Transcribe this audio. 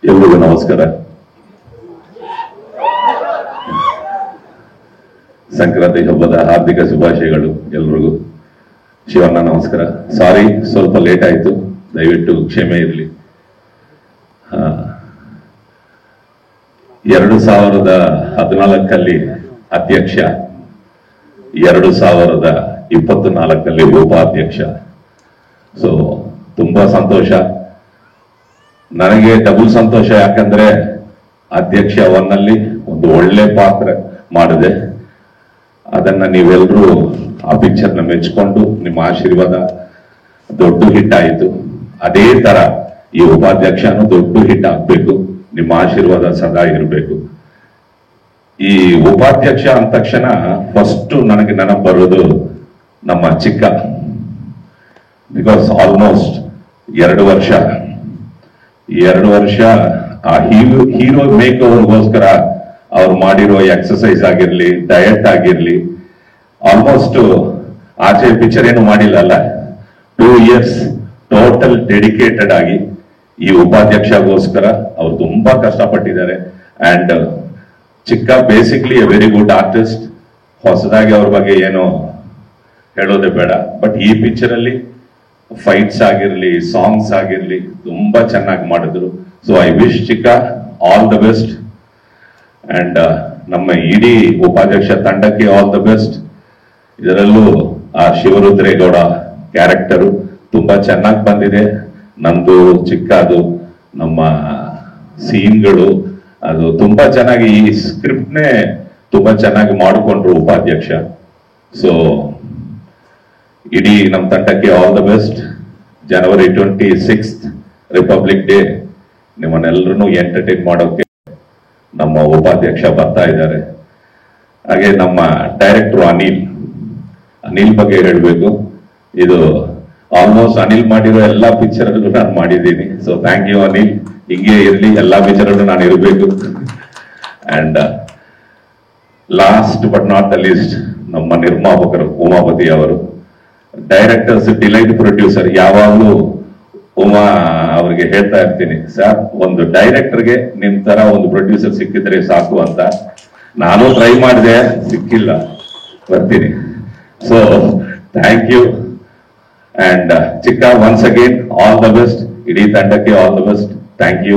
ಎಲ್ರಿಗೂ ನಮಸ್ಕಾರ. ಸಂಕ್ರಾಂತಿ ಹಬ್ಬದ ಹಾರ್ದಿಕ ಶುಭಾಶಯಗಳು ಎಲ್ರಿಗೂ. ಶಿವಣ್ಣ ನಮಸ್ಕಾರ. ಸಾರಿ, ಸ್ವಲ್ಪ ಲೇಟ್ ಆಯ್ತು, ದಯವಿಟ್ಟು ಕ್ಷಮೆ ಇರಲಿ. 2014 ಅಧ್ಯಕ್ಷ, 2024 ಉಪಾಧ್ಯಕ್ಷ. ಸೊ ತುಂಬಾ ಸಂತೋಷ. ನನಗೆ ಡಬಲ್ ಸಂತೋಷ, ಯಾಕಂದ್ರೆ ಅಧ್ಯಕ್ಷ 1 ಒಂದು ಒಳ್ಳೆ ಪಾತ್ರ ಮಾಡಿದೆ. ಅದನ್ನ ನೀವೆಲ್ಲರೂ ಆ ಪಿಕ್ಚರ್ನ ಮೆಚ್ಚಿಕೊಂಡು ನಿಮ್ಮ ಆಶೀರ್ವಾದ ದೊಡ್ಡ ಹಿಟ್ ಆಯಿತು. ಅದೇ ತರ ಈ ಉಪಾಧ್ಯಕ್ಷನು ದೊಡ್ಡ ಹಿಟ್ ಆಗ್ಬೇಕು. ನಿಮ್ಮ ಆಶೀರ್ವಾದ ಸದಾ ಇರಬೇಕು. ಈ ಉಪಾಧ್ಯಕ್ಷ ಅಂದ ತಕ್ಷಣ ಫಸ್ಟ್ ನನಗೆ ನೆನಪು ಬರೋದು ನಮ್ಮ ಚಿಕ್ಕ. ಬಿಕಾಸ್ ಆಲ್ಮೋಸ್ಟ್ 2 ವರ್ಷ ಆ ಹೀರೋ ಮೇಕ್ ಓವರ್ಗೋಸ್ಕರ ಅವ್ರು ಮಾಡಿರೋ ಎಕ್ಸಸೈಸ್ ಆಗಿರ್ಲಿ, ಡಯಟ್ ಆಗಿರ್ಲಿ, ಆಲ್ಮೋಸ್ಟ್ ಆಚೆ ಪಿಕ್ಚರ್ ಏನು ಮಾಡಿಲ್ಲ ಅಲ್ಲ. 2 years ಟೋಟಲ್ ಡೆಡಿಕೇಟೆಡ್ ಆಗಿ ಈ ಉಪಾಧ್ಯಕ್ಷಗೋಸ್ಕರ ಅವ್ರು ತುಂಬಾ ಕಷ್ಟಪಟ್ಟಿದ್ದಾರೆ. ಅಂಡ್ ಚಿಕ್ಕ basically A very good artist. ಹೊಸದಾಗಿ ಅವ್ರ ಬಗ್ಗೆ ಏನೋ ಹೇಳೋದೇ ಬೇಡ. ಬಟ್ ಈ ಪಿಕ್ಚರ್ ಅಲ್ಲಿ ಫೈಟ್ಸ್ ಆಗಿರ್ಲಿ, ಸಾಂಗ್ಸ್ ಆಗಿರ್ಲಿ ತುಂಬಾ ಚೆನ್ನಾಗಿ ಮಾಡಿದ್ರು. ಸೊ ಐ ವಿಶ್ ಚಿಕ್ಕ ಆಲ್ ದ ಬೆಸ್ಟ್. ಅಂಡ್ ನಮ್ಮ ಇಡೀ ಉಪಾಧ್ಯಕ್ಷ ತಂಡಕ್ಕೆ ಆಲ್ ದ ಬೆಸ್ಟ್. ಇದರಲ್ಲೂ ಆ ಶಿವರುದ್ರೇಗೌಡ ಕ್ಯಾರೆಕ್ಟರು ತುಂಬಾ ಚೆನ್ನಾಗಿ ಬಂದಿದೆ. ನಂದು ಚಿಕ್ಕದು ನಮ್ಮ ಸೀನ್ಗಳು ಅದು ತುಂಬಾ ಚೆನ್ನಾಗಿ, ಈ ಸ್ಕ್ರಿಪ್ಟ್ನೇ ತುಂಬಾ ಚೆನ್ನಾಗಿ ಮಾಡಿಕೊಂಡ್ರು ಉಪಾಧ್ಯಕ್ಷ. ಸೊ ಇಡೀ ನಮ್ಮ ತಂಡಕ್ಕೆ all the best. January 26th republic day ನಿಮ್ಮನ್ನೆಲ್ಲರೂ ಎಂಟರ್ಟೈನ್ ಮಾಡೋಕೆ ನಮ್ಮ ಉಪಾಧ್ಯಕ್ಷ ಬರ್ತಾ ಇದ್ದಾರೆ. ಹಾಗೆ ನಮ್ಮ ಡೈರೆಕ್ಟರ್ ಅನಿಲ್ ಬಗ್ಗೆ ಹೇಳಬೇಕು. ಇದು ಆಲ್ಮೋಸ್ಟ್ ಅನಿಲ್ ಮಾಡಿರೋ ಎಲ್ಲಾ ಪಿಕ್ಚರ್ ಅಲ್ಲೂ ನಾನು ಮಾಡಿದ್ದೀನಿ. So thank you Anil. ಹಿಂಗೆ ಇರಲಿ, ಎಲ್ಲಾ ಪಿಕ್ಚರ್ ಅಲ್ಲೂ ನಾನು ಇರಬೇಕು. And last but not the least ನಮ್ಮ ನಿರ್ಮಾಪಕರು ಉಮಾಪತಿ ಅವರು, ಡೈರೆಕ್ಟರ್ಸ್, ಡಿಲೈಟ್ ಪ್ರೊಡ್ಯೂಸರ್. ಯಾವಾಗಲೂ ಉಮಾ ಅವ್ರಿಗೆ ಹೇಳ್ತಾ ಇರ್ತೀನಿ, ಸರ್ ಒಂದು ಡೈರೆಕ್ಟರ್ಗೆ ನಿಮ್ ತರ ಒಂದು ಪ್ರೊಡ್ಯೂಸರ್ ಸಿಕ್ಕಿದ್ರೆ ಸಾಕು ಅಂತ. ನಾನು ಟ್ರೈ ಮಾಡಿದೆ, ಸಿಕ್ಕಿಲ್ಲ, ಬರ್ತೀನಿ. So thank you. ಅಂಡ್ ಚಿಕ್ಕ, once again all the best. ಇಡೀ ತಂಡಕ್ಕೆ all the best. Thank you.